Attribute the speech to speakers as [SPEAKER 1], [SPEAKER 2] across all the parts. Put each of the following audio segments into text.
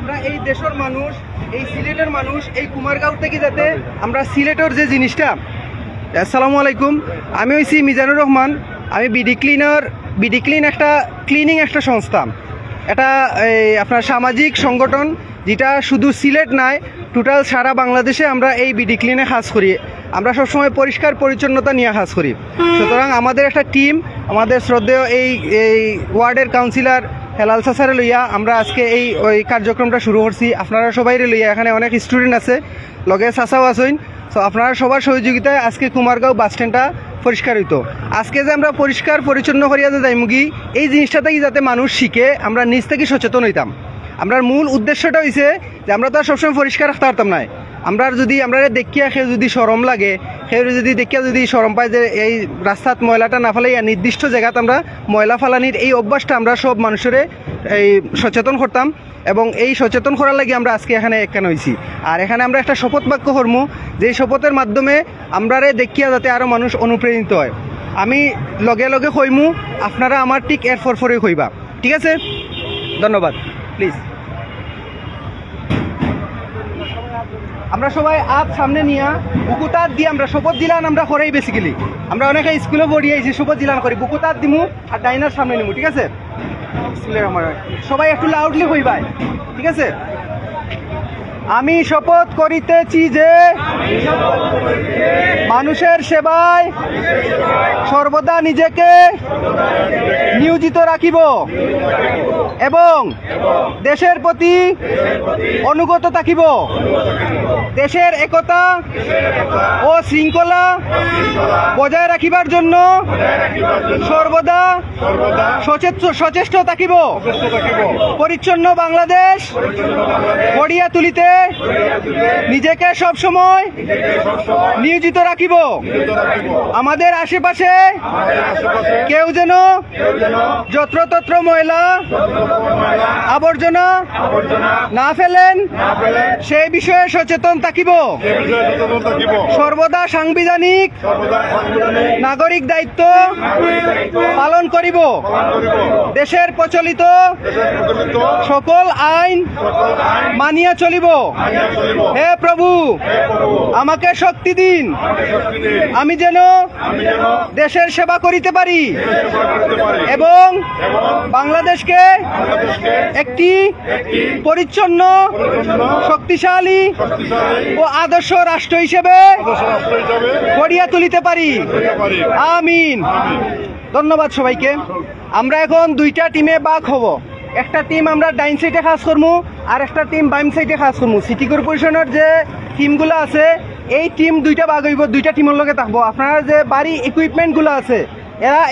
[SPEAKER 1] আমরা এই দেশের মানুষ, এই সিলেটের মানুষ, এই কুমারগাঁও থেকে যাতে আমরা সিলেটের যে জিনিসটা। আসসালামু আলাইকুম, আমি হইছি মিজানুর রহমান। আমি বিডি ক্লিন একটা ক্লিনিং একটা সংস্থা, এটা আপনার সামাজিক সংগঠন, যেটা শুধু সিলেট নয়, টোটাল সারা বাংলাদেশে আমরা এই বিডি ক্লিনে কাজ করি। আমরা সবসময় পরিষ্কার পরিচ্ছন্নতা নিয়ে কাজ করি। সুতরাং আমাদের একটা টিম, আমাদের শ্রদ্ধেয় এই ওয়ার্ডের কাউন্সিলর হেলাল চাচারে লইয়া আমরা আজকে ওই কার্যক্রমটা শুরু করছি। আপনারা সবাই লইয়া, এখানে অনেক স্টুডেন্ট আছে, লগে চাচাও আছেন। সো আপনারা সবার সহযোগিতায় আজকে কুমারগাঁও বাস স্ট্যান্ডটা পরিষ্কার হইতো। আজকে যে আমরা পরিষ্কার পরিচ্ছন্ন করিয়া যে যাইমুগি, এই জিনিসটাতেই যাতে মানুষ শিখে, আমরা নিজ থেকে সচেতন হইতাম। আমরা মূল উদ্দেশ্যটা হইছে যে আমরা তো আর সবসময় পরিষ্কার রাখতে পারতাম না। আমরা যদি আমরা দেখিয়া কেউ যদি শরম লাগে, কেউ যদি দেখিয়া যদি শরম পায় যে এই রাস্তাত ময়লাটা না ফেলাইয়া নির্দিষ্ট জায়গাতে আমরা ময়লা ফালানির এই অভ্যাসটা আমরা সব মানুষের এই সচেতন করতাম। এবং এই সচেতন করার লাগি আমরা আজকে এখানে একখান হয়েছি। আর এখানে আমরা একটা শপথ বাক্য করমু, যে শপথের মাধ্যমে আমরারে দেখিয়া যাতে আরও মানুষ অনুপ্রেরিত হয়। আমি লগে লগে কইমু, আপনারা আমার ঠিক এর ফরফরে কইবা, ঠিক আছে? ধন্যবাদ। প্লিজ আমরা সবাই আপ সামনে নিয়ে বুকুতাত দিয়ে আমরা শপথ দিলাম। আমরা করেই বেসিক্যালি আমরা অনেকে স্কুলে পড়ি আইছি, শপথ দিলাম করি, বুকুতাত দিমু আর ডাইনার সামনে নিমু, ঠিক আছে? সবাই একটু লাউডলি কইবাই, ঠিক আছে? আমি শপথ করিতেছি যে মানুষের সেবায় সর্বদা নিজেকে নিয়োজিত রাখিব এবং দেশের প্রতি অনুগত থাকিব। দেশের একতা ও শৃঙ্খলা বজায় রাখিবার জন্য সর্বদা সচেষ্ট থাকিব। পরিচ্ছন্ন বাংলাদেশ গড়িয়া তুলিতে নিজেকে সবসময় নিয়োজিত রাখিব। আমাদের আশেপাশে কেউ যেন যত্রতত্র ময়লা আবর্জনা না ফেলেন, সেই বিষয়ে সচেতন থাকিব। সর্বদা সাংবিধানিক নাগরিক দায়িত্ব পালন করিব। দেশের প্রচলিত সকল আইন মানিয়া চলিব। হে প্রভু, আমাকে শক্তি দিন, আমি যেন দেশের সেবা করিতে পারি এবং বাংলাদেশকে একটি পরিচ্ছন্ন, শক্তিশালী ও আদর্শ রাষ্ট্র হিসেবে গড়িয়া তুলিতে পারি। আমিন। ধন্যবাদ সবাইকে। আমরা এখন দুইটা টিমে ভাগ হব। একটা টিম আমরা ডাইন সাইডে কাজ করবো, আর একটা টিম বাইম সাইডে কাজ করবো। সিটি কর্পোরেশনের যে টিমগুলো আছে, এই টিম দুইটা ভাগ হইব, দুইটা টিমের লগে থাকবো। আপনারা যে বাড়ি ইকুইপমেন্টগুলো আছে,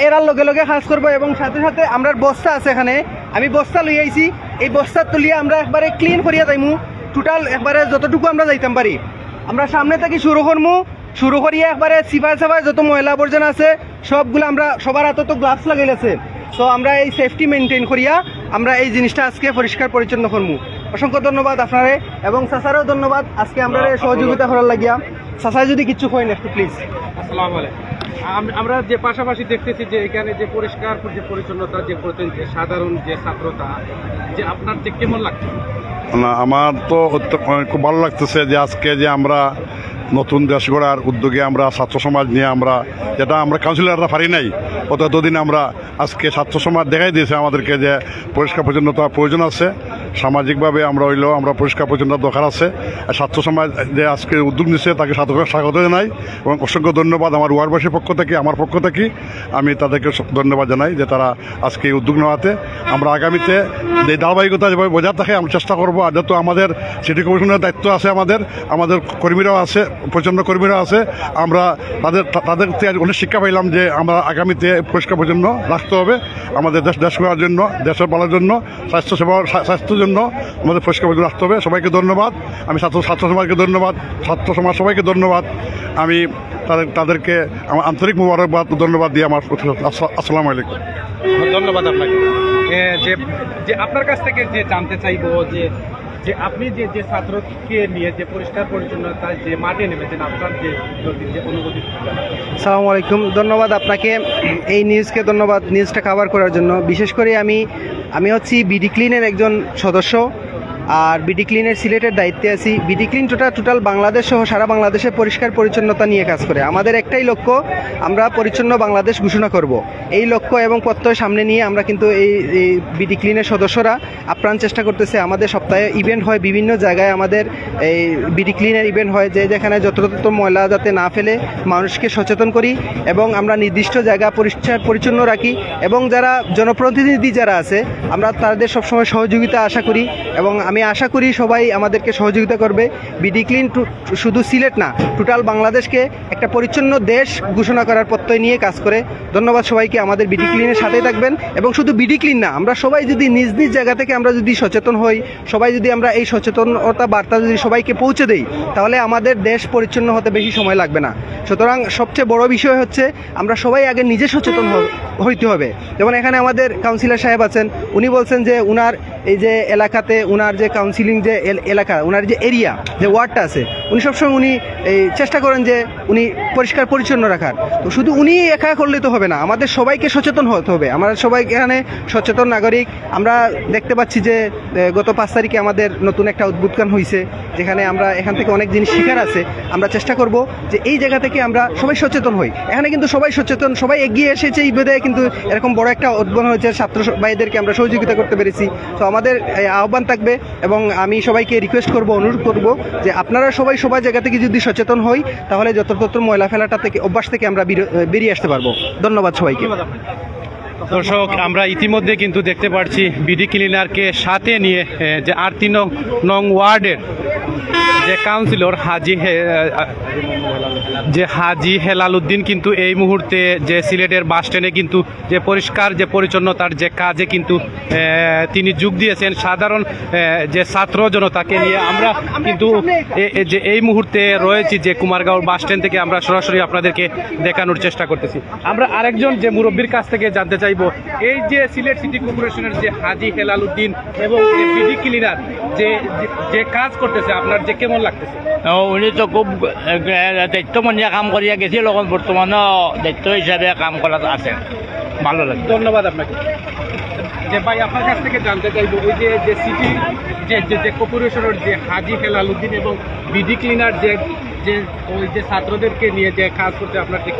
[SPEAKER 1] এরার লগে লগে কাজ করবো। এবং সাথে সাথে আমরা বস্তা আছে, এখানে আমি বস্তা লই আইছি, এই বস্তা তুলিয়ে আমরা একবারে ক্লিন করিয়া যাইমু। টোটাল একবারে যতটুকু আমরা যাইতাম পারি, আমরা সামনে থেকে শুরু করবো। শুরু করিয়া একবারে সিফাই সাফাই যত ময়লা আবর্জনা আছে সবগুলো আমরা, সবার হাতে তো গ্লাভস লাগাইলেছে, তো আমরা এই সেফটি মেনটেন করিয়া আমরা এই জিনিসটা আজকে পরিষ্কার পরিচ্ছন্ন করবো। অসংখ্য ধন্যবাদ আপনারে, এবং চাচারও ধন্যবাদ আজকে আমরা সহযোগিতা করার লাগিয়া। চাচা যদি কিছু কইন একটু প্লিজ।
[SPEAKER 2] আসসালামু আলাইকুম। আমরা যে পাশাপাশি দেখতেছি যে এখানে যে পরিষ্কার যে পরিচ্ছন্নতা যে করতেন, যে সাধারণ যে ছাত্রতা, যে আপনার যে কেমন লাগছে?
[SPEAKER 3] না, আমার তো খুব ভালো লাগতেছে যে আজকে যে আমরা নতুন দেশ গড়ার উদ্যোগে আমরা ছাত্র সমাজ নিয়ে আমরা, যেটা আমরা কাউন্সিলররা পারি নাই, ততদিন আমরা আজকে ছাত্র সমাজ দেখাই দিয়েছে আমাদেরকে যে পরিষ্কার পরিচ্ছন্নতা প্রয়োজন আছে। সামাজিকভাবে আমরা হইলেও আমরা পরিষ্কার পরিচ্ছন্নতা দরকার আছে। আর ছাত্র সমাজ যে আজকে উদ্যোগ নিচ্ছে তাকে স্বাগত জানাই এবং অসংখ্য ধন্যবাদ আমার ওয়ার্ডবাসীর পক্ষ থেকে, আমার পক্ষ থেকে আমি তাদেরকে ধন্যবাদ জানাই যে তারা আজকে এই উদ্যোগ নেওয়াতে। আমরা আগামীতে এই ধারাবাহিকতা যেভাবে বজায় থাকে আমরা চেষ্টা করবো। আর যেহেতু আমাদের সিটি কমিশনের দায়িত্ব আছে, আমাদের কর্মীরাও আছে, প্রচণ্ড কর্মীরা আছে, আমরা তাদের থেকে অনেক শিক্ষা পাইলাম যে আমরা আগামীতে পরিষ্কার পরিচ্ছন্ন রাখতে হবে। আমাদের দেশ করার জন্য, দেশের ভালোর জন্য, স্বাস্থ্যের জন্য আমাদের পরিষ্কার পরিচ্ছন্ন রাখতে হবে। সবাইকে ধন্যবাদ। আমি ছাত্র সমাজকে ধন্যবাদ, ছাত্র সমাজ সবাইকে ধন্যবাদ। আমি তাদেরকে আমার আন্তরিক মুবারকবাদ ধন্যবাদ দিয়ে আমার আসসালামু আলাইকুম।
[SPEAKER 2] ধন্যবাদ আপনাকে। যে আপনার কাছ থেকে যে জানতে চাইবো যে আপনি যে ছাত্রকে নিয়ে যে পরিষ্কার পরিচ্ছন্নতা যে মাঠে নেমেছেন, আপনার যে অনুভূতি।
[SPEAKER 1] আসসালামু আলাইকুম। ধন্যবাদ আপনাকে, এই নিউজকে ধন্যবাদ, নিউজটা কভার করার জন্য। বিশেষ করে আমি হচ্ছি বিডি ক্লিনের একজন সদস্য। আর বিডি ক্লিনের সিলেটের দায়িত্বে আছি। বিডি ক্লিন টোটাল বাংলাদেশ সহ সারা বাংলাদেশে পরিষ্কার পরিচ্ছন্নতা নিয়ে কাজ করে। আমাদের একটাই লক্ষ্য, আমরা পরিচ্ছন্ন বাংলাদেশ ঘোষণা করব। এই লক্ষ্য এবং প্রত্যয় সামনে নিয়ে আমরা কিন্তু এই বিডি ক্লিনের সদস্যরা আপ্রাণ চেষ্টা করতেছে। আমাদের সপ্তাহে ইভেন্ট হয় বিভিন্ন জায়গায়, আমাদের এই বিডি ক্লিনের ইভেন্ট হয় যেখানে যত্রতত্র ময়লা যাতে না ফেলে মানুষকে সচেতন করি এবং আমরা নির্দিষ্ট জায়গা পরিষ্কার পরিচ্ছন্ন রাখি এবং যারা জনপ্রতিনিধি যারা আছে আমরা তাদের সবসময় সহযোগিতা আশা করি এবং আমি আশা করি সবাই আমাদেরকে সহযোগিতা করবে। বিডি ক্লিন শুধু সিলেট না, টোটাল বাংলাদেশকে একটা পরিচ্ছন্ন দেশ ঘোষণা করার প্রত্যয় নিয়ে কাজ করে। ধন্যবাদ সবাইকে, আমাদের বিডি ক্লিনের সাথেই থাকবেন এবং শুধু বিডি ক্লিন না, আমরা সবাই যদি নিজ নিজ জায়গা থেকে আমরা যদি সচেতন হই, সবাই যদি আমরা এই সচেতনতা বার্তা যদি সবাইকে পৌঁছে দেই, তাহলে আমাদের দেশ পরিচ্ছন্ন হতে বেশি সময় লাগবে না। সুতরাং সবচেয়ে বড় বিষয় হচ্ছে আমরা সবাই আগে নিজে সচেতন হইতে হবে। যেমন এখানে আমাদের কাউন্সিলর সাহেব আছেন, উনি বলছেন যে উনার এই যে এলাকাতে উনার যে কাউন্সিলিং যে এলাকা, উনার যে এরিয়া যে ওয়ার্ডটা আছে, উনি সবসময় উনি এই চেষ্টা করেন যে উনি পরিষ্কার পরিচ্ছন্ন রাখার। তো শুধু উনি একা করলে তো হবে না, আমাদের সবাইকে সচেতন হতে হবে। আমরা সবাই এখানে সচেতন নাগরিক। আমরা দেখতে পাচ্ছি যে গত 5 তারিখে আমাদের নতুন একটা উদ্বোধন হয়েছে, যেখানে আমরা এখান থেকে অনেক জিনিস শিখার আছে। আমরা চেষ্টা করব যে এই জায়গা থেকে আমরা সবাই সচেতন হই। এখানে কিন্তু সবাই সচেতন, সবাই এগিয়ে এসেছে, এই বোধহয় কিন্তু এরকম বড় একটা উদ্বোধন হয়েছে, ছাত্র ভাইদেরকে আমরা সহযোগিতা করতে পেরেছি। তো আমাদের আহ্বান থাকবে এবং আমি সবাইকে রিকোয়েস্ট করব, অনুরোধ করব যে আপনারা সবাই সবার জায়গা থেকে যদি সচেতন হই, তাহলে যত্রতত্র ময়লা ফেলাটা থেকে অভ্যাস থেকে আমরা বেরিয়ে আসতে পারবো। ধন্যবাদ সবাইকে।
[SPEAKER 2] দর্শক, আমরা ইতিমধ্যে কিন্তু দেখতে পাচ্ছি বিডি ক্লিনারকে সাথে নিয়ে যে ৩ নং ওয়ার্ডের যে কাউন্সিলর হাজি হেলাল উদ্দিন কিন্তু এই মুহূর্তে যে সিলেটের বাস স্ট্যান্ডে কিন্তু যে পরিষ্কার যে পরিচ্ছন্নতার যে কাজে কিন্তু তিনি যোগ দিয়েছেন। সাধারণ যে ছাত্র জনতাকে নিয়ে আমরা কিন্তু যে এই মুহূর্তে রয়েছি যে কুমারগাঁও বাস স্ট্যান্ড থেকে আমরা সরাসরি আপনাদেরকে দেখানোর চেষ্টা করতেছি। আমরা আরেকজন যে মুরব্বীর কাছ থেকে জানতে চাইবো, এই যে সিলেট সিটি কর্পোরেশনের যে হাজি হেলাল উদ্দিন এবং যে বিডি ক্লিনার যে কাজ করতেছে, আপনার যে কেমন লাগতেছে?
[SPEAKER 4] উনি তো খুব দায়িত্বমনিয়া কাম করিয়া গেছিল, এখন বর্তমানও দায়িত্ব হিসাবে কাম করা আছে, ভালো লাগে।
[SPEAKER 2] ধন্যবাদ আপনাকে। যে ভাই, আপনার কাছ থেকে জানতে চাইবো, ওই যে সিটি যে কর্পোরেশনের যে হাজি হেলাল উদ্দিন এবং বিডি ক্লিনার যে ওই যে ছাত্রদেরকে নিয়ে যে কাজ করতে আপনার যে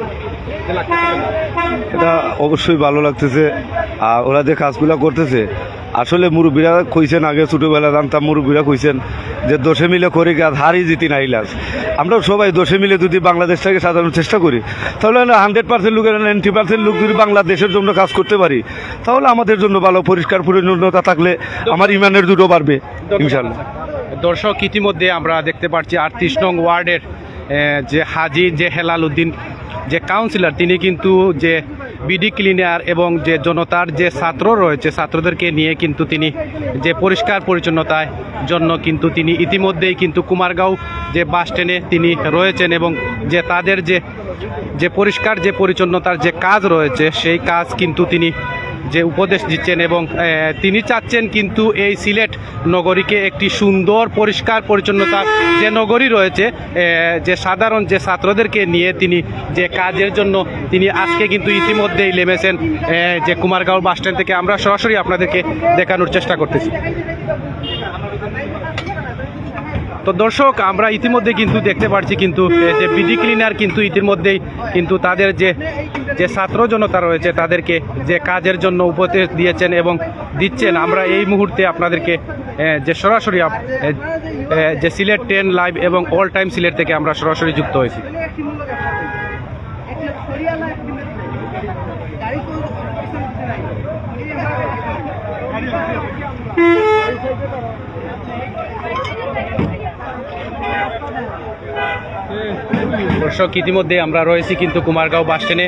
[SPEAKER 2] লাগতেছে?
[SPEAKER 5] এটা অবশ্যই ভালো লাগতেছে। আর ওরা যে কাজগুলো করতেছে, আসলে মুরব্বীরা কইছেন, আগে ছোটোবেলা জানতাম মুরব্বীরা কইছেন যে দোষে মিলে করি কাজ, হারি জিতি না ইলাজ। আমরা সবাই দোষে মিলে যদি বাংলাদেশটাকে সাজানোর চেষ্টা করি, তাহলে 100% লোকের 90% লোক যদি বাংলাদেশের জন্য কাজ করতে পারি, তাহলে আমাদের জন্য ভালো। পরিষ্কার পরিচ্ছন্নতা থাকলে আমার ইমানের দুটো বাড়বে ইনশাল্লাহ।
[SPEAKER 2] দর্শক, ইতিমধ্যে আমরা দেখতে পাচ্ছি ৩৮ নং ওয়ার্ডের যে হাজি যে হেলাল উদ্দিন যে কাউন্সিলর, তিনি কিন্তু যে বিডি ক্লিনার এবং যে জনতার যে ছাত্র রয়েছে, ছাত্রদেরকে নিয়ে কিন্তু তিনি যে পরিষ্কার পরিচ্ছন্নতার জন্য কিন্তু তিনি ইতিমধ্যেই কিন্তু কুমারগাঁও যে বাস স্ট্যান্ডে তিনি রয়েছেন এবং যে তাদের যে পরিষ্কার যে পরিচ্ছন্নতার যে কাজ রয়েছে, সেই কাজ কিন্তু তিনি যে উপদেশ দিচ্ছেন এবং তিনি চাচ্ছেন কিন্তু এই সিলেট নগরীকে একটি সুন্দর পরিষ্কার পরিচ্ছন্নতার যে নগরী রয়েছে, যে সাধারণ যে ছাত্রদেরকে নিয়ে তিনি যে কাজের জন্য তিনি আজকে কিন্তু ইতিমধ্যেই নেমেছেন যে কুমারগাঁও বাস স্ট্যান্ড থেকে। আমরা সরাসরি আপনাদেরকে দেখানোর চেষ্টা করতেছি। তো দর্শক, আমরা ইতিমধ্যে কিন্তু দেখতে পাচ্ছি কিন্তু যে বিডি ক্লিনার কিন্তু ইতিমধ্যেই কিন্তু তাদের যে ছাত্র জনতা রয়েছে তাদেরকে যে কাজের জন্য উপদেশ দিয়েছেন এবং দিচ্ছেন। আমরা এই মুহূর্তে আপনাদেরকে যে সরাসরি যে সিলেট 10 লাইভ এবং অল টাইম সিলেট থেকে আমরা সরাসরি যুক্ত হয়েছি। দর্শক, ইতিমধ্যে আমরা রয়েছি কিন্তু কুমারগাঁও বাস স্ট্যান্ডে।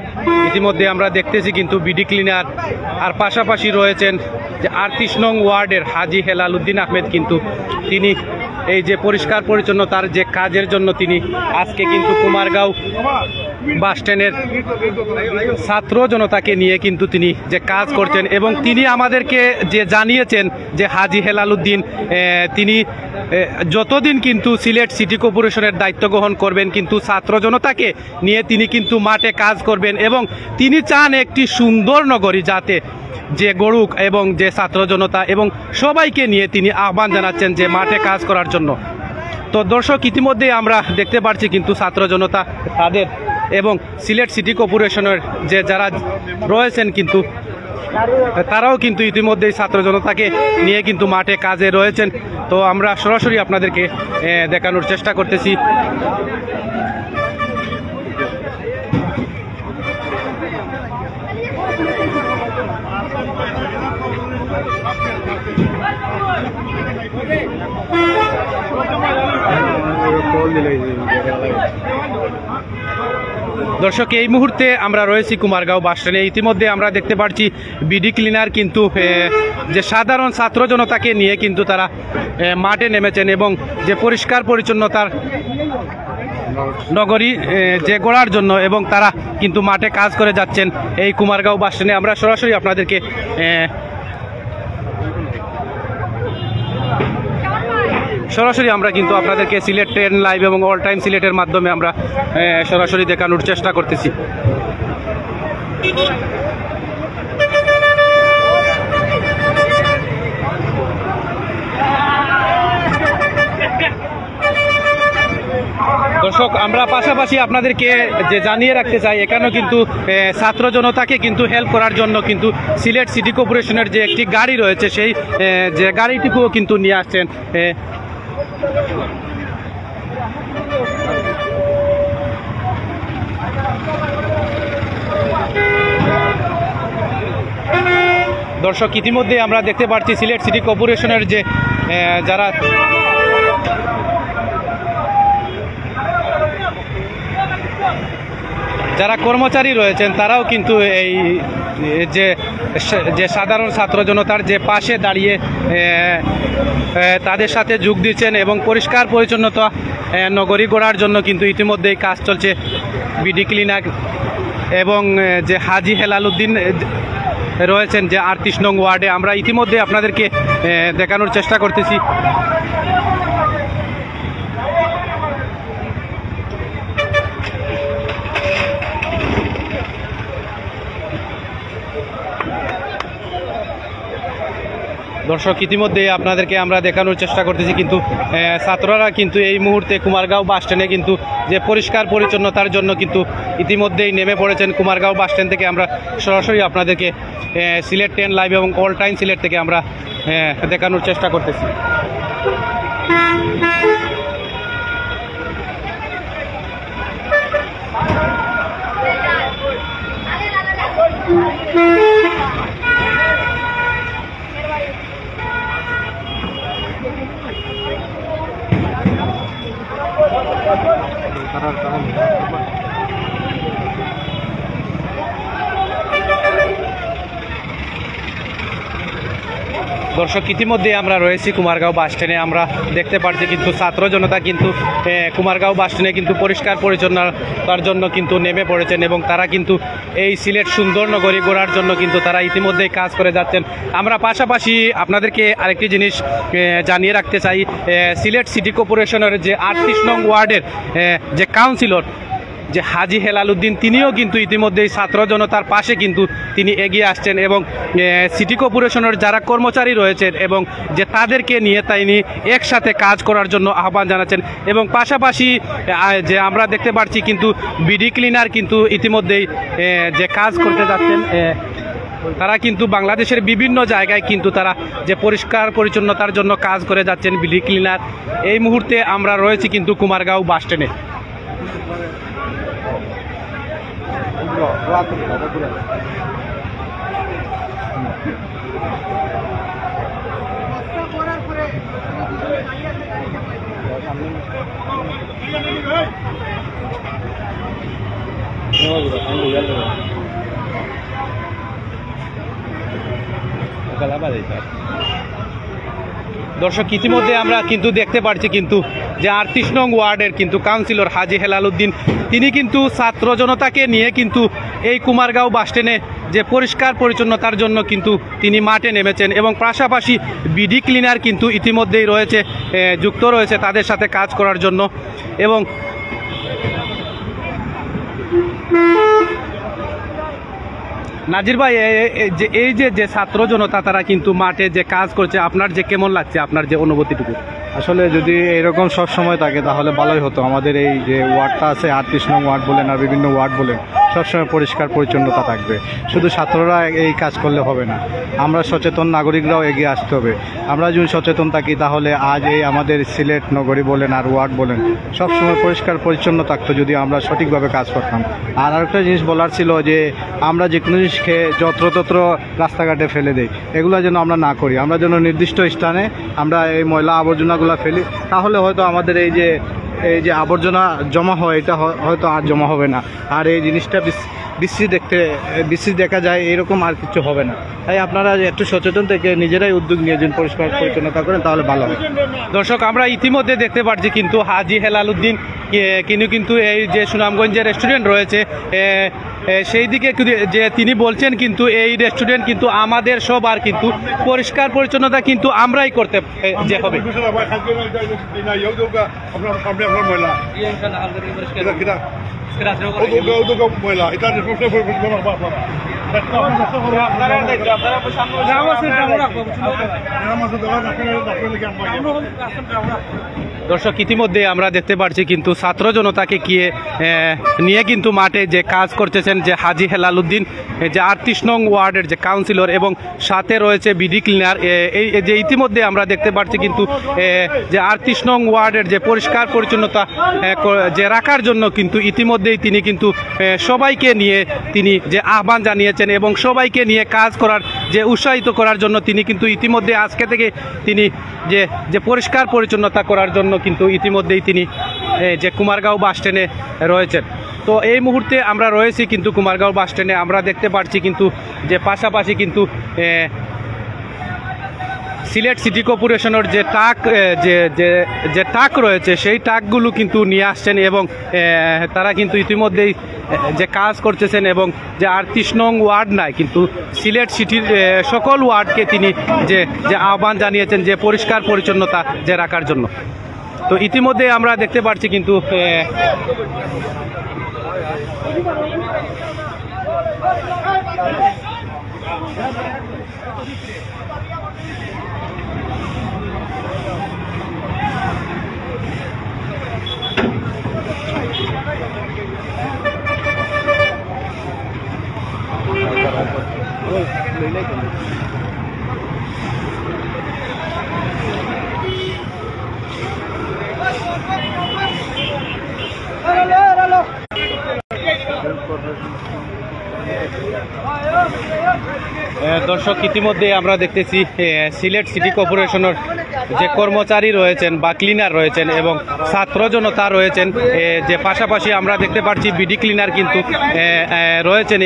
[SPEAKER 2] ইতিমধ্যে আমরা দেখতেছি কিন্তু বিডি ক্লিনার আর পাশাপাশি রয়েছেন যে ৩৮ নং ওয়ার্ডের হাজি হেলাল উদ্দিন আহমেদ, কিন্তু তিনি এই যে পরিষ্কার পরিচ্ছন্নতার যে কাজের জন্য তিনি আজকে কিন্তু কুমারগাঁও বাস স্ট্যান্ডের ছাত্র জনতাকে নিয়ে কিন্তু তিনি যে কাজ করছেন এবং তিনি আমাদেরকে যে জানিয়েছেন যে হাজী হেলালুদ্দিন তিনি যতদিন কিন্তু সিলেট সিটি কর্পোরেশনের দায়িত্ব গ্রহণ করবেন কিন্তু ছাত্র জনতাকে নিয়ে তিনি কিন্তু মাঠে কাজ করবেন এবং তিনি চান একটি সুন্দর নগরী যাতে যে গড়ুক এবং যে ছাত্র জনতা এবং সবাইকে নিয়ে তিনি আহ্বান জানাচ্ছেন যে মাঠে কাজ করার জন্য। তো দর্শক, ইতিমধ্যে আমরা দেখতে পাচ্ছি কিন্তু ছাত্র জনতা তাদের এবং সিলেট সিটি কর্পোরেশনের যে যারা রয়েছেন কিন্তু তারাও কিন্তু ইতিমধ্যেই ছাত্র জনতাকে নিয়ে কিন্তু মাঠে কাজে রয়েছেন। তো আমরা সরাসরি আপনাদেরকে দেখানোর চেষ্টা করতেছি। দর্শক, এই মুহূর্তে আমরা রয়েছি কুমারগাঁও বাস স্ট্যান্ডে। ইতিমধ্যে আমরা দেখতে পাচ্ছি বিডি ক্লিনার কিন্তু যে সাধারণ ছাত্র জনতাকে নিয়ে কিন্তু তারা মাঠে নেমেছেন এবং যে পরিষ্কার পরিচ্ছন্নতার নগরী যে গড়ার জন্য এবং তারা কিন্তু মাঠে কাজ করে যাচ্ছেন এই কুমারগাঁও বাস স্ট্যান্ডে। আমরা সরাসরি আপনাদেরকে আমরা কিন্তু আপনাদেরকে সিলেট 10 লাইভ এবং অল টাইম সিলেটের মাধ্যমে আমরা সরাসরি দেখানোর চেষ্টা করতেছি। দর্শক, আমরা পাশাপাশি আপনাদেরকে যে জানিয়ে রাখতে চাই এখানেও কিন্তু ছাত্র জনতাকে কিন্তু হেল্প করার জন্য কিন্তু সিলেট সিটি কর্পোরেশনের যে একটি গাড়ি রয়েছে সেই যে গাড়িটিকেও কিন্তু নিয়ে আসছেন। দর্শক, ইতিমধ্যে আমরা দেখতে পাচ্ছি সিলেট সিটি কর্পোরেশনের যে যারা কর্মচারী রয়েছেন তারাও কিন্তু এই যে সাধারণ ছাত্র জনতার যে পাশে দাঁড়িয়ে তাদের সাথে যোগ দিচ্ছেন এবং পরিষ্কার পরিচ্ছন্নতা নগরী গড়ার জন্য কিন্তু ইতিমধ্যেই কাজ চলছে বিডি ক্লিনার এবং যে হাজী হেলালুদ্দিন রয়েছেন যে 38 নং ওয়ার্ডে। আমরা ইতিমধ্যে আপনাদেরকে দেখানোর চেষ্টা করতেছি। দর্শক, ইতিমধ্যে আপনাদেরকে আমরা দেখানোর চেষ্টা করতেছি কিন্তু ছাত্ররা কিন্তু এই মুহূর্তে কুমারগাঁও বাস স্ট্যান্ডে কিন্তু যে পরিষ্কার পরিচ্ছন্নতার জন্য কিন্তু ইতিমধ্যেই নেমে পড়েছেন। কুমারগাঁও বাস স্ট্যান্ড থেকে আমরা সরাসরি আপনাদেরকে সিলেট 10 লাইভ এবং অল টাইম সিলেট থেকে আমরা দেখানোর চেষ্টা করতেছি। দর্শক, ইতিমধ্যে আমরা রয়েছি কুমারগাঁও বাস স্ট্যান্ডে। আমরা দেখতে পাচ্ছি কিন্তু ছাত্র জনতা কিন্তু কুমারগাঁও বাস স্ট্যান্ডে কিন্তু পরিষ্কার পরিচ্ছন্নতার জন্য কিন্তু নেমে পড়েছেন এবং তারা কিন্তু এই সিলেট সুন্দর নগরী গড়ার জন্য কিন্তু তারা ইতিমধ্যেই কাজ করে যাচ্ছেন। আমরা পাশাপাশি আপনাদেরকে আরেকটি জিনিস জানিয়ে রাখতে চাই, সিলেট সিটি কর্পোরেশনের যে 38 নং ওয়ার্ডের যে কাউন্সিলর যে হাজী হেলালুদ্দিন তিনিও কিন্তু ইতিমধ্যেই ছাত্র জনতার পাশে কিন্তু তিনি এগিয়ে আসছেন এবং সিটি কর্পোরেশনের যারা কর্মচারী রয়েছেন এবং যে তাদেরকে নিয়ে তিনি একসাথে কাজ করার জন্য আহ্বান জানাচ্ছেন এবং পাশাপাশি যে আমরা দেখতে পাচ্ছি কিন্তু বিডি ক্লিনার কিন্তু ইতিমধ্যেই যে কাজ করতে যাচ্ছেন। তারা কিন্তু বাংলাদেশের বিভিন্ন জায়গায় কিন্তু তারা যে পরিষ্কার পরিচ্ছন্নতার জন্য কাজ করে যাচ্ছেন বিডি ক্লিনার। এই মুহূর্তে আমরা রয়েছি কিন্তু কুমারগাঁও বাস স্ট্যান্ডে। দর্শক ইতিমধ্যে আমরা কিন্তু দেখতে পাচ্ছি কিন্তু যে 38 নং ওয়ার্ডের কিন্তু কাউন্সিলর হাজী হেলাল উদ্দিন তিনি কিন্তু ছাত্র জনতাকে নিয়ে কিন্তু এই কুমারগাঁও বাসস্ট্যান্ডে যে পরিষ্কার পরিচ্ছন্নতার জন্য কিন্তু তিনি মাঠে নেমেছেন এবং পাশাপাশি বিডি ক্লিনার কিন্তু ইতিমধ্যেই রয়েছে, যুক্ত রয়েছে তাদের সাথে কাজ করার জন্য। এবং নাজির ভাই, এই যে ছাত্র জনতা তারা কিন্তু মাঠে যে কাজ করছে, আপনার যে কেমন লাগছে, আপনার যে অনুভূতিটুকু?
[SPEAKER 1] আসলে যদি এরকম সব সময় থাকে তাহলে ভালোই হতো। আমাদের এই যে ওয়ার্ডটা আছে 38 নং ওয়ার্ড বলেন আর বিভিন্ন ওয়ার্ড বলেন, সবসময় পরিষ্কার পরিচ্ছন্নতা থাকবে। শুধু ছাত্ররা এই কাজ করলে হবে না, আমরা সচেতন নাগরিকরাও এগিয়ে আসতে হবে। আমরা যদি সচেতন থাকি তাহলে আজ এই আমাদের সিলেট নগরী বলেন আর ওয়ার্ড বলেন সবসময় পরিষ্কার পরিচ্ছন্ন থাকতো যদি আমরা সঠিকভাবে কাজ করতাম। আর আরেকটা জিনিস বলার ছিল যে আমরা যে কোনো জিনিস খেয়ে যত্রতত্র রাস্তাঘাটে ফেলে দেই, এগুলো যেন আমরা না করি। আমরা যেন নির্দিষ্ট স্থানে আমরা এই ময়লা আবর্জনাগুলো ফেলি, তাহলে হয়তো আমাদের এই যে আবর্জনা জমা হয় এটা হয়তো আর জমা হবে না। আর এই জিনিসটা বিশ্রী দেখা যায়, এরকম আর কিছু হবে না। তাই আপনারা একটু সচেতন থেকে নিজেরাই উদ্যোগ নিয়ে যদি পরিষ্কার পরিচ্ছন্নতা করেন তাহলে ভালো হবে।
[SPEAKER 2] দর্শক আমরা ইতিমধ্যে দেখতে পাচ্ছি কিন্তু হাজী হেলাল উদ্দিন কিন্তু এই যে সুনামগঞ্জের রেস্টুরেন্ট রয়েছে সেই দিকে যে তিনি বলছেন কিন্তু এই রেস্টুরেন্ট কিন্তু আমাদের সবার কিন্তু পরিষ্কার পরিচ্ছন্নতা কিন্তু আমরাই করতে যে হবে। দর্শক ইতিমধ্যে আমরা দেখতে পাচ্ছি কিন্তু ছাত্র জনতাকে নিয়ে কিন্তু মাঠে যে কাজ করতেছেন যে হাজী হেলাল উদ্দিন, যে 38 নং ওয়ার্ডের যে কাউন্সিলর এবং সাথে রয়েছে বিডি ক্লিনার। এই যে ইতিমধ্যে আমরা দেখতে পাচ্ছি কিন্তু যে 38 নং ওয়ার্ডের যে পরিষ্কার পরিচ্ছন্নতা যে রাখার জন্য কিন্তু ইতিমধ্যেই তিনি কিন্তু সবাইকে নিয়ে তিনি যে আহ্বান জানিয়েছেন এবং সবাইকে নিয়ে কাজ করার যে উৎসাহিত করার জন্য তিনি কিন্তু ইতিমধ্যে আজকে থেকে তিনি যে পরিষ্কার পরিচ্ছন্নতা করার জন্য কিন্তু ইতিমধ্যেই তিনি যে কুমারগাঁও বাসস্ট্যান্ডে রয়েছেন। তো এই মুহূর্তে আমরা রয়েছি কিন্তু কুমারগাঁও বাসস্ট্যান্ডে। আমরা দেখতে পাচ্ছি কিন্তু যে পাশাপাশি কিন্তু সিলেট সিটি কর্পোরেশনের যে ট্রাক রয়েছে সেই ট্রাকগুলো কিন্তু নিয়ে আসছেন এবং তারা কিন্তু ইতিমধ্যেই যে কাজ করতেছেন এবং যে 38 নং ওয়ার্ড নাই কিন্তু সিলেট সিটির সকল ওয়ার্ডকে তিনি যে আহ্বান জানিয়েছেন যে পরিষ্কার পরিচ্ছন্নতা যে রাখার জন্য। তো ইতিমধ্যে আমরা দেখতে পাচ্ছি কিন্তু দর্শক ইতিমধ্যে আমরা দেখতেছি সিলেট সিটি কর্পোরেশনের যে কর্মচারী রয়েছেন বা ক্লিনার রয়েছেন এবং ছাত্র জনতা রয়েছেন, যে পাশাপাশি আমরা দেখতে পাচ্ছি বিডি ক্লিনার কিন্তু রয়েছেন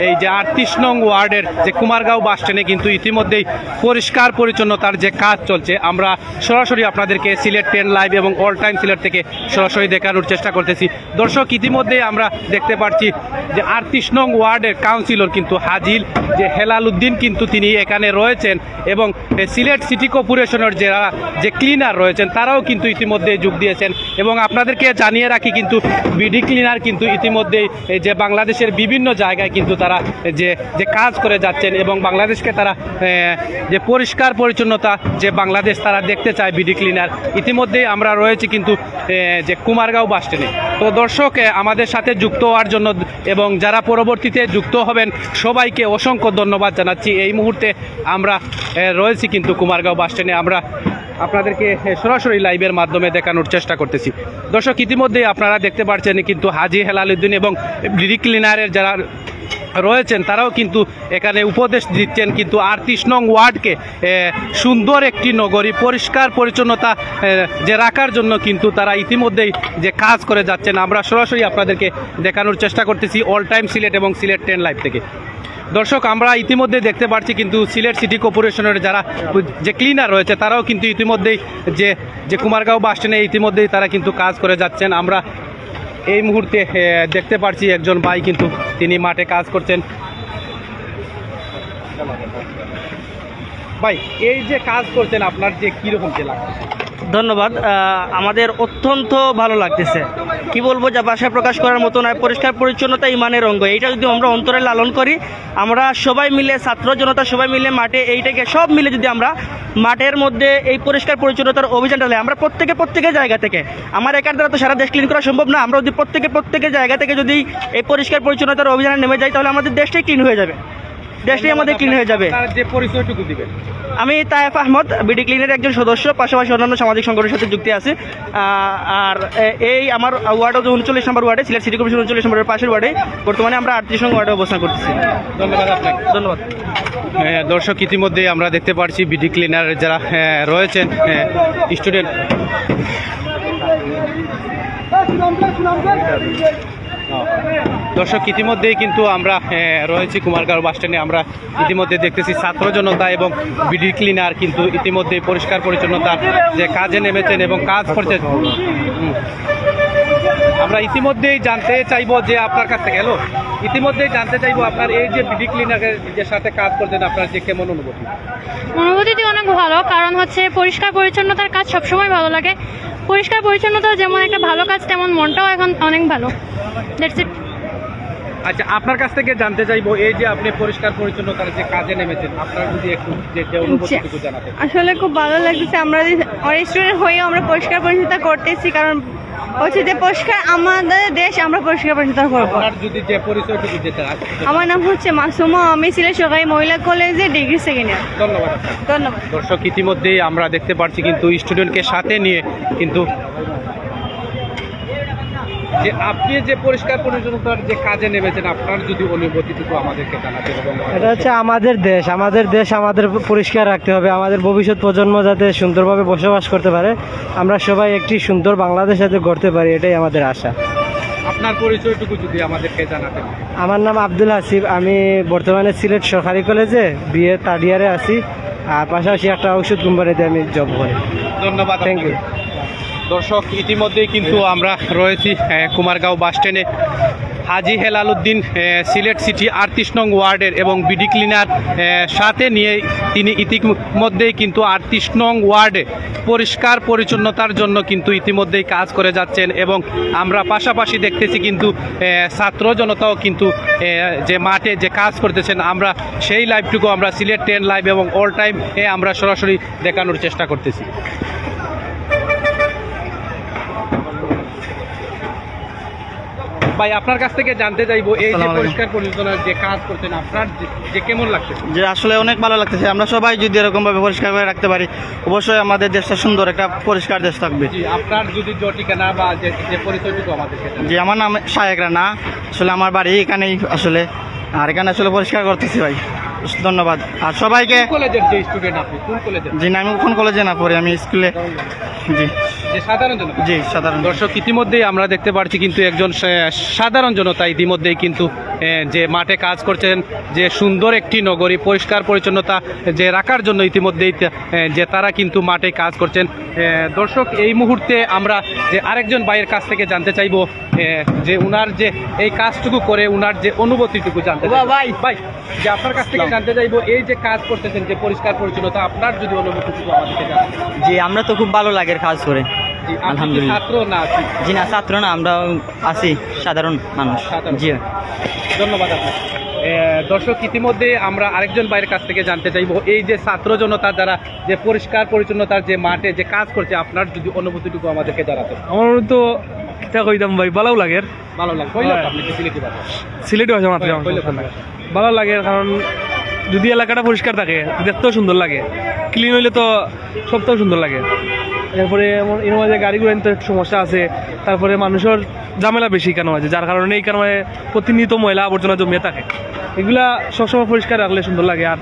[SPEAKER 2] এই যে 38 নং ওয়ার্ডের যে কুমারগাঁও বাসস্ট্যান্ডে কিন্তু ইতিমধ্যেই পরিষ্কার পরিচ্ছন্নতার যে কাজ চলছে। আমরা সরাসরি আপনাদেরকে সিলেট 10 লাইভ এবং অল টাইম সিলেট থেকে সরাসরি দেখানোর চেষ্টা করতেছি। দর্শক ইতিমধ্যে আমরা দেখতে পাচ্ছি যে 38 নং ওয়ার্ডের কাউন্সিলর কিন্তু হাজী যে হেলাল উদ্দিন কিন্তু তিনি এখানে রয়েছেন এবং সিলেট সিটি কর্পোরেশনের যে ক্লিনার রয়েছেন তারাও কিন্তু ইতিমধ্যে যোগ দিয়েছেন। এবং আপনাদেরকে জানিয়ে রাখি কিন্তু বিডি ক্লিনার কিন্তু ইতিমধ্যেই যে বাংলাদেশের বিভিন্ন জায়গায় কিন্তু তারা যে কাজ করে যাচ্ছেন এবং বাংলাদেশকে তারা যে পরিষ্কার পরিচ্ছন্নতা যে বাংলাদেশ তারা দেখতে চায় বিডি ক্লিনার। ইতিমধ্যেই আমরা রয়েছি কিন্তু যে কুমারগাঁও বাসস্ট্যান্ডে। তো দর্শক আমাদের সাথে যুক্ত হওয়ার জন্য এবং যারা পরবর্তীতে যুক্ত হবেন সবাইকে অসংখ্য ধন্যবাদ জানাচ্ছি। এই মুহূর্তে আমরা রয়েছি কিন্তু কুমারগাঁও বাসস্ট্যান্ডে, আমরা আপনাদেরকে সরাসরি লাইভের মাধ্যমে দেখানোর চেষ্টা করতেছি। দর্শক ইতিমধ্যেই আপনারা দেখতে পাচ্ছেন কিন্তু হাজী হেলাল উদ্দিন এবং বিডি ক্লিনারের যারা রয়েছেন তারাও কিন্তু এখানে উপদেশ দিচ্ছেন কিন্তু 38 নং ওয়ার্ডকে সুন্দর একটি নগরী পরিষ্কার পরিচ্ছন্নতা যে রাখার জন্য কিন্তু তারা ইতিমধ্যেই যে কাজ করে যাচ্ছেন। আমরা সরাসরি আপনাদেরকে দেখানোর চেষ্টা করতেছি অল টাইম সিলেট এবং সিলেট 10 লাইভ থেকে। দর্শক আমরা ইতিমধ্যে দেখতে পাচ্ছি কিন্তু সিলেট সিটি কর্পোরেশনের যারা যে ক্লিনার রয়েছে তারাও কিন্তু ইতিমধ্যেই যে কুমারগাঁও বাস স্ট্যান্ডে ইতিমধ্যেই তারা কিন্তু কাজ করে যাচ্ছেন। আমরা এই মুহূর্তে দেখতে পাচ্ছি একজন ভাই কিন্তু তিনি মাঠে কাজ করছেন। ভাই এই যে কাজ করছেন আপনার যে কীরকম যে লাগছে?
[SPEAKER 6] ধন্যবাদ। আমাদের অত্যন্ত ভালো লাগতেছে, কি বলবো, যা ভাষায় প্রকাশ করার মতো নয়। পরিষ্কার পরিচ্ছন্নতা ইমানের অঙ্গ, এইটা যদি আমরা অন্তরে লালন করি, আমরা সবাই মিলে, ছাত্র জনতা সবাই মিলে মাঠে এইটাকে সব মিলে যদি আমরা মাঠের মধ্যে এই পরিষ্কার পরিচ্ছন্নতার অভিযানটা নেই, আমরা প্রত্যেকের জায়গা থেকে, আমার একার দ্বারা তো সারা দেশ ক্লিন করা সম্ভব না, আমরা যদি প্রত্যেকের জায়গা থেকে যদি এই পরিষ্কার পরিচ্ছন্নতার অভিযানে নেমে যাই তাহলে আমাদের দেশটাই ক্লিন হয়ে যাবে, দেশটাই আমাদের ক্লিন হয়ে যাবে।
[SPEAKER 2] তার যে পরিচয়টুকু দিবেন।
[SPEAKER 6] আমি তায়েফ আহমদ, বিডি ক্লিনের একজন সদস্য, পাশাপাশি অন্যান্য সামাজিক সংগঠনের সাথে যুক্ত আছি। আর এই আমার ওয়ার্ড 39 নম্বর ওয়ার্ডে, সিলেট সিটি কর্পোরেশন 39 নম্বরের পাশের ওয়ার্ডে বর্তমানে আমরা 38 নং ওয়ার্ডে অবস্থান করতেছি।
[SPEAKER 2] ধন্যবাদ আপনাকে।
[SPEAKER 6] ধন্যবাদ।
[SPEAKER 2] দর্শক ইতিমধ্যেই আমরা দেখতে পাচ্ছি বিডি ক্লিনার যারা রয়েছেন স্টুডেন্ট। দর্শক ইতিমধ্যেই কিন্তু আমরা রয়েছি কুমারগাঁও বাস স্ট্যান্ডে। আমরা ইতিমধ্যে দেখতেছি ছাত্র জনতা এবং বিডি ক্লিনার কিন্তু ইতিমধ্যেই পরিষ্কার পরিচ্ছন্নতার যে কাজে নেমেছেন এবং কাজ করছেন। আমরা ইতিমধ্যেই জানতে চাইবো যে আপনার কাছ থেকে ইতিমধ্যেই জানতে চাইবো আপনার এই যে বিডি ক্লিনারের যে সাথে কাজ করছেন আপনার যে কেমন অনুভূতি?
[SPEAKER 7] অনুভূতিটি অনেক ভালো, কারণ হচ্ছে পরিষ্কার পরিচ্ছন্নতার কাজ সবসময় ভালো লাগে। পরিষ্কার পরিচ্ছন্নতা যেমন একটা ভালো কাজ, তেমন মনটাও এখন অনেক ভালো। That's it.
[SPEAKER 2] আচ্ছা, আপনার কাছ থেকে জানতে চাইবো এই যে আপনি পরিষ্কার পরিচ্ছন্নতার যে কাজে নেমেছেন, আপনার যদি একটু যে অনুভূতিটুকু জানাতেন।
[SPEAKER 8] আসলে খুব ভালো লাগতেছে, আমরা স্টুডেন্ট হয়েও আমরা পরিষ্কার পরিচ্ছন্নতা করতেছি, কারণ হচ্ছে যে পরিষ্কার আমাদের দেশ, আমরা পরিষ্কার পরিচ্ছন্নতা করবো।
[SPEAKER 2] আপনার যদি যে পরিচয়টুকু যেতে।
[SPEAKER 8] আমার নাম হচ্ছে মাসুমা, আমি সিলেট সরকারি মহিলা কলেজে ডিগ্রি সেকেন্ড ইয়ার।
[SPEAKER 2] ধন্যবাদ।
[SPEAKER 8] ধন্যবাদ।
[SPEAKER 2] দর্শক ইতিমধ্যেই আমরা দেখতে পাচ্ছি কিন্তু স্টুডেন্টকে সাথে নিয়ে কিন্তু যে আপনি যে পরিষ্কার পরিচ্ছন্নতার যে কাজে নেমেছেন আপনার যদি অনুভূতিটুকু আমাদেরকে জানাতেন।
[SPEAKER 1] এটা হচ্ছে আমাদের দেশ আমাদের পরিষ্কার রাখতে হবে, আমাদের ভবিষ্যৎ প্রজন্ম যাতে সুন্দরভাবে বসবাস করতে পারে, আমরা সবাই একটি সুন্দর বাংলাদেশ যাতে গড়তে পারি, এটাই আমাদের আশা।
[SPEAKER 2] আপনার পরিচয়টুকু যদি আমাদেরকে জানাতেন।
[SPEAKER 1] আমার নাম আব্দুল হাসিব, আমি বর্তমানে সিলেট সরকারি কলেজে বিএ থার্ড ইয়ারে আছি, আর পাশাপাশি একটা ওষুধ কোম্পানিতে আমি জব করি।
[SPEAKER 2] ধন্যবাদ,
[SPEAKER 1] থ্যাংক ইউ।
[SPEAKER 2] দর্শক ইতিমধ্যেই কিন্তু আমরা রয়েছি কুমারগাঁও বাস স্ট্যান্ডে। হাজি হেলাল উদ্দিন সিলেট সিটি 38 নং ওয়ার্ডের এবং বিডি ক্লিনার সাথে নিয়ে তিনি ইতিমধ্যেই কিন্তু 38 নং ওয়ার্ডে পরিষ্কার পরিচ্ছন্নতার জন্য কিন্তু ইতিমধ্যেই কাজ করে যাচ্ছেন এবং আমরা পাশাপাশি দেখতেছি কিন্তু ছাত্র জনতাও কিন্তু যে মাঠে যে কাজ করতেছেন, আমরা সেই লাইভটুকু আমরা সিলেট 10 লাইভ এবং অল টাইম আমরা সরাসরি দেখানোর চেষ্টা করতেছি। ভাই আপনার কাছ থেকে জানতে চাইবো এই যে পরিষ্কার পরিচ্ছন্নতার যে কাজ করছেন আপনার যে কেমন লাগছে?
[SPEAKER 6] যে আসলে অনেক ভালো লাগতেছে, আমরা সবাই যদি এরকমভাবে পরিষ্কার করে রাখতে পারি অবশ্যই আমাদের দেশটা সুন্দর একটা পরিষ্কার দেশ থাকবে।
[SPEAKER 2] জি, আপনার যদি ঠিকানা বা যে পরিচয়টুকু আমাদেরকে।
[SPEAKER 6] জি, আমার নাম শায়েক রানা, আসলে আমার বাড়ি এখানেই আসলে, আর এখানে আসলে পরিষ্কার করতেছি ভাই। ধন্যবাদ। আর সবাইকে।
[SPEAKER 2] কলেজের যে স্টুডেন্ট আপনি কোন কলেজে?
[SPEAKER 6] জি না, আমি কোন কলেজে না পড়ি, আমি স্কুলে। জি,
[SPEAKER 2] যে সাধারণ জনতা।
[SPEAKER 6] জি, সাধারণ।
[SPEAKER 2] দর্শক ইতিমধ্যেই আমরা দেখতে পাচ্ছি কিন্তু একজন সাধারণ জনতা ইতিমধ্যেই কিন্তু যে মাঠে কাজ করছেন, যে সুন্দর একটি নগরী পরিষ্কার পরিচ্ছন্নতা যে রাখার জন্য ইতিমধ্যেই যে তারা কিন্তু মাঠে কাজ করছেন। দর্শক এই মুহূর্তে আমরা যে আরেকজন ভাইয়ের কাছ থেকে জানতে চাইবো যে উনার যে এই কাজটুকু করে উনার যে অনুভূতিটুকু জানতে ভাই যে আপনার কাছ থেকে জানতে চাইবো এই যে কাজ করতেছেন যে পরিষ্কার পরিচ্ছন্নতা, আপনার যদি অনুভূতিটুকু আমাদেরকে জানান।
[SPEAKER 6] জি, আমরা তো খুব ভালো লাগে কাজ করে।
[SPEAKER 2] আলহামদুলিল্লাহ। ছাত্র না?
[SPEAKER 6] জি না, ছাত্র না, আমরা আছি সাধারণ মানুষ। জি,
[SPEAKER 2] ধন্যবাদ আপনাকে। দর্শক ইতিমধ্যে আমরা আরেকজন ভাইয়ের কাছ থেকে জানতে চাইবো এই যে ছাত্র জনতা যারা যে পরিষ্কার পরিচ্ছন্নতার যে মাঠে যে কাজ করছে আপনার যদি অনুভূতিটুকু আমাদেরকে জানাতেন।
[SPEAKER 9] আমার তো কিতা কইতাম ভাই, ভালো লাগে।
[SPEAKER 2] ভালো লাগে আপনি সিলেটি ভাষা?
[SPEAKER 9] সিলেটি ভাষা মাত্র ভালো লাগে, কারণ যদি এলাকাটা পরিষ্কার থাকে দেখতেও সুন্দর লাগে, ক্লিন হইলে তো সবটাও সুন্দর লাগে। এরপরে এর মাঝে গাড়িগুলো তো একটু সমস্যা আছে, তারপরে মানুষের ঝামেলা বেশি কেন আছে, যার কারণে এই কারণে প্রতিনিয়ত ময়লা আবর্জনা জমিয়ে থাকে, এগুলা সবসময় পরিষ্কার রাখলে সুন্দর লাগে। আর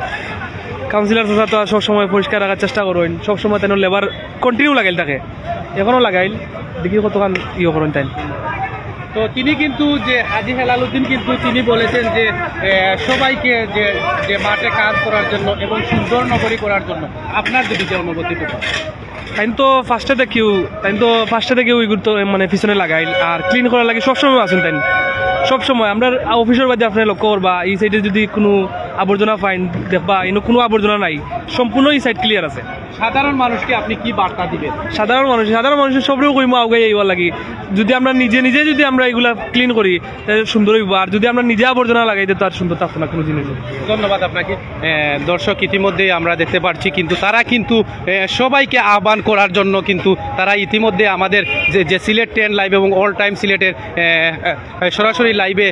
[SPEAKER 9] কাউন্সিলর চাচা তো সবসময় পরিষ্কার রাখার চেষ্টা করেন, সবসময় তেন লেবার কন্টিনিউ লাগাইল থাকে, এখনও লাগাইল, দেখি কতক্ষণ ইয়ে করেন তাই।
[SPEAKER 2] তো তিনি কিন্তু যে হাজী হেলালুদ্দিন কিন্তু তিনি বলেছেন যে সবাইকে যে মাঠে কাজ করার জন্য এবং সুন্দর নগরী করার জন্য আপনার যদি যে অনুভূতিটুকু।
[SPEAKER 9] তাই তো ফার্স্টে থেকে ওই গুরুত্ব মানে পিছনে লাগাই আর ক্লিন করার লাগে সবসময় আছেন তাই সবসময় আমরা অফিসের বাদে আপনার লক্ষ্য করবা এই সাইডে যদি কোনো আবর্জনা ফাইন দেখবা এনে কোনো আবর্জনা নাই সম্পূর্ণ এই সাইড ক্লিয়ার আছে।
[SPEAKER 2] সাধারণ মানুষকে আপনি কি বার্তা দিবেন?
[SPEAKER 9] সাধারণ মানুষের সবরেও কইম আগে এইবার লাগি যদি আমরা নিজে যদি আমরা এগুলা ক্লিন করি তাহলে সুন্দর হইব আর যদি আমরা নিজে আবর্জনা লাগাই দিই তার সুন্দর থাকতো না কোনো জিনিস।
[SPEAKER 2] ধন্যবাদ আপনাকে। দর্শক ইতিমধ্যেই আমরা দেখতে পাচ্ছি কিন্তু তারা কিন্তু সবাইকে আহ্বান করার জন্য কিন্তু তারা ইতিমধ্যে আমাদের যে সিলেট 10 লাইভ এবং অল টাইম সিলেটের সরাসরি লাইভে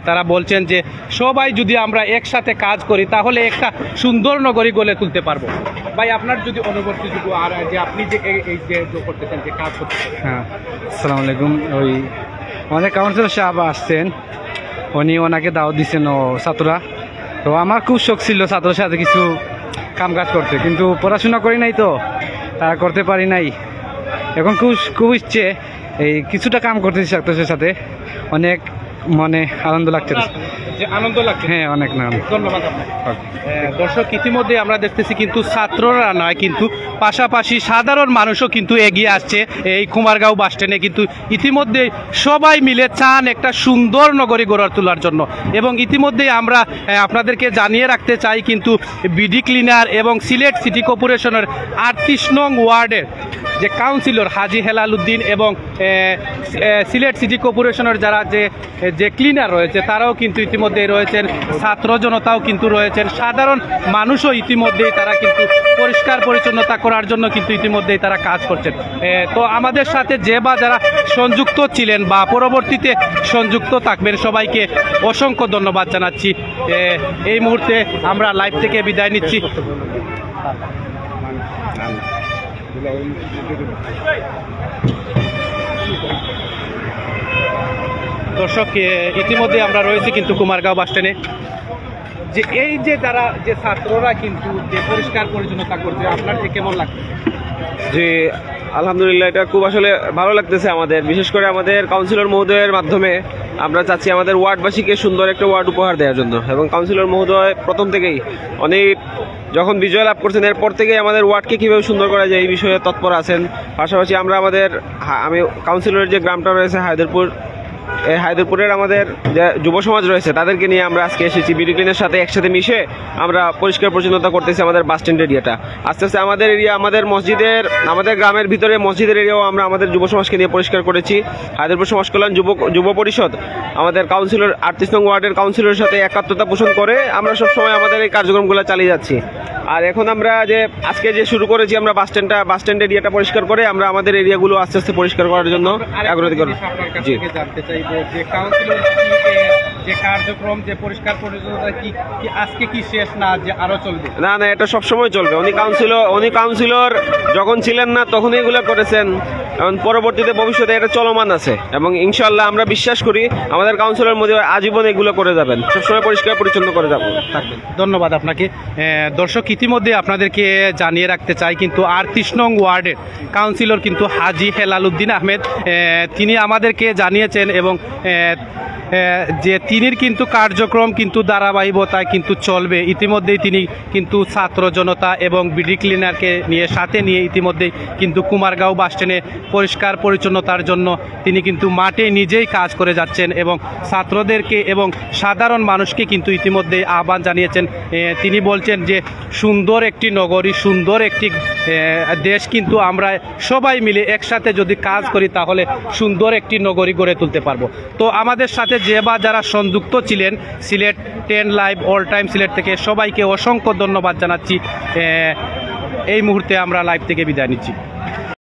[SPEAKER 2] তারা বলছেন যে সবাই যদি আমরা একসাথে কাজ করি তাহলে একটা সুন্দর নগরী গড়ে তুলতে পারবো। ভাই আপনার যদি অনুভূতিটুকু আর যে আপনি যে এই যে করতেছেন যে কাজ করতেছেন।
[SPEAKER 1] হ্যাঁ, আসসালামু আলাইকুম। ওই অনেক কাউন্সিলর সাহেব আসছেন, উনি ওনাকে দাওয়াত দিচ্ছেন ও ছাত্ররা। তো আমার খুব শখ ছিল ছাত্রের সাথে কিছু কাম কাজ করতে, কিন্তু পড়াশোনা করি নাই তো তারা করতে পারি নাই। এখন খুব ইচ্ছে এই কিছুটা কাম করতেছি ছাত্রের সাথে, অনেক মনে আনন্দ লাগছে।
[SPEAKER 2] আনন্দ লাগছে?
[SPEAKER 1] হ্যাঁ, অনেক না।
[SPEAKER 2] ধন্যবাদ আপনাকে। দর্শক ইতিমধ্যে আমরা দেখতেছি কিন্তু ছাত্ররা নয় কিন্তু পাশাপাশি সাধারণ মানুষও কিন্তু এগিয়ে আসছে এই কুমারগাঁও বাস স্ট্যান্ডে কিন্তু ইতিমধ্যে সবাই মিলে চান একটা সুন্দর নগরী গড়ে তোলার জন্য। এবং ইতিমধ্যেই আমরা আপনাদেরকে জানিয়ে রাখতে চাই কিন্তু বিডি ক্লিনার এবং সিলেট সিটি কর্পোরেশনের 38 নং ওয়ার্ডের যে কাউন্সিলর হাজী হেলালুদ্দিন এবং সিলেট সিটি কর্পোরেশনের যারা যে ক্লিনার রয়েছে তারাও কিন্তু ইতিমধ্যেই রয়েছেন, ছাত্র জনতাও কিন্তু রয়েছেন, সাধারণ মানুষও ইতিমধ্যেই তারা কিন্তু পরিষ্কার পরিচ্ছন্নতা করার জন্য কিন্তু ইতিমধ্যেই তারা কাজ করছেন। তো আমাদের সাথে যে বা যারা সংযুক্ত ছিলেন বা পরবর্তীতে সংযুক্ত থাকবেন সবাইকে অসংখ্য ধন্যবাদ জানাচ্ছি। এই মুহূর্তে আমরা লাইভ থেকে বিদায় নিচ্ছি। দর্শক ইতিমধ্যে আমরা রয়েছি কিন্তু কুমারগাঁও বাস স্ট্যান্ডে, যে এই যে যারা যে ছাত্ররা কিন্তু যে পরিষ্কার পরিচ্ছন্নতা করছে আপনার যে কেমন লাগছে?
[SPEAKER 10] যে আলহামদুলিল্লাহ এটা খুব আসলে ভালো লাগতেছে আমাদের, বিশেষ করে আমাদের কাউন্সিলর মহোদয়ের মাধ্যমে আমরা চাচ্ছি আমাদের ওয়ার্ডবাসীকে সুন্দর একটা ওয়ার্ড উপহার দেওয়ার জন্য। এবং কাউন্সিলর মহোদয় প্রথম থেকেই অনেক যখন বিজয় লাভ করছেন এরপর থেকেই আমাদের ওয়ার্ডকে কীভাবে সুন্দর করা যায় এই বিষয়ে তৎপর আছেন। পাশাপাশি আমরা আমি কাউন্সিলরের যে গ্রামটা রয়েছে হায়দরপুর, এই হায়দরপুরের আমাদের যে যুব সমাজ রয়েছে তাদেরকে নিয়ে আমরা আজকে এসেছি বিডি ক্লিনের সাথে একসাথে মিশে আমরা পরিষ্কার পরিচ্ছন্নতা করতেছি আমাদের বাস স্ট্যান্ড এরিয়াটা। আস্তে আস্তে আমাদের এরিয়া আমাদের গ্রামের ভিতরে মসজিদের এরিয়াও আমরা আমাদের যুব সমাজকে নিয়ে পরিষ্কার করেছি। হায়দরপুর সমাজ কল্যাণ যুব পরিষদ আমাদের কাউন্সিলর 38 নং ওয়ার্ডের কাউন্সিলরের সাথে একাত্মতা পোষণ করে আমরা সবসময় আমাদের এই কার্যক্রমগুলো চালিয়ে যাচ্ছি। আর এখন আমরা আজকে যে শুরু করেছি আমরা বাস স্ট্যান্ড এরিয়াটা পরিষ্কার করে আমরা আমাদের এরিয়াগুলো আস্তে আস্তে পরিষ্কার করার জন্য আগ্রহী করব। জি,
[SPEAKER 2] জানতে চাইবো যে কাউন্সিলর যে কার্যক্রম যে পরিষ্কার পরিচ্ছন্নতা কি আজকে কি শেষ না, যে আরো চলবে?
[SPEAKER 10] না, এটা সবসময় চলবে। উনি কাউন্সিলর যখন ছিলেন না তখন এগুলো করেছেন, এখন পরবর্তীতে ভবিষ্যতে এটা চলমান আছে এবং ইনশাআল্লাহ আমরা বিশ্বাস করি আমাদের কাউন্সিলর মধ্যে আজীবন এগুলো করে যাবেন, সবসময় পরিষ্কার পরিচ্ছন্ন করে থাকবেন।
[SPEAKER 2] ধন্যবাদ আপনাকে। দর্শক ইতিমধ্যে আপনাদেরকে জানিয়ে রাখতে চাই কিন্তু 38 নং ওয়ার্ডের কাউন্সিলর কিন্তু হাজী হেলালুদ্দিন আহমেদ তিনি আমাদেরকে জানিয়েছেন এবং যে তিনির কিন্তু কার্যক্রম কিন্তু ধারাবাহিকতায় কিন্তু চলবে। ইতিমধ্যেই তিনি কিন্তু ছাত্র জনতা এবং বিডি ক্লিনারকে সাথে নিয়ে ইতিমধ্যেই কিন্তু কুমারগাঁও বাস স্ট্যান্ডে পরিষ্কার পরিচ্ছন্নতার জন্য তিনি কিন্তু মাঠে নিজেই কাজ করে যাচ্ছেন এবং ছাত্রদেরকে এবং সাধারণ মানুষকে কিন্তু ইতিমধ্যেই আহ্বান জানিয়েছেন। তিনি বলছেন যে সুন্দর একটি নগরী, সুন্দর একটি দেশ কিন্তু আমরা সবাই মিলে একসাথে যদি কাজ করি তাহলে সুন্দর একটি নগরী গড়ে তুলতে পারবো। তো আমাদের সাথে যে বা যারা সংযুক্ত ছিলেন Sylhet 10 live all time Sylhet থেকে সবাইকে অসংখ্য ধন্যবাদ জানাচ্ছি। এই মুহূর্তে আমরা লাইভ থেকে বিদায় নিচ্ছি।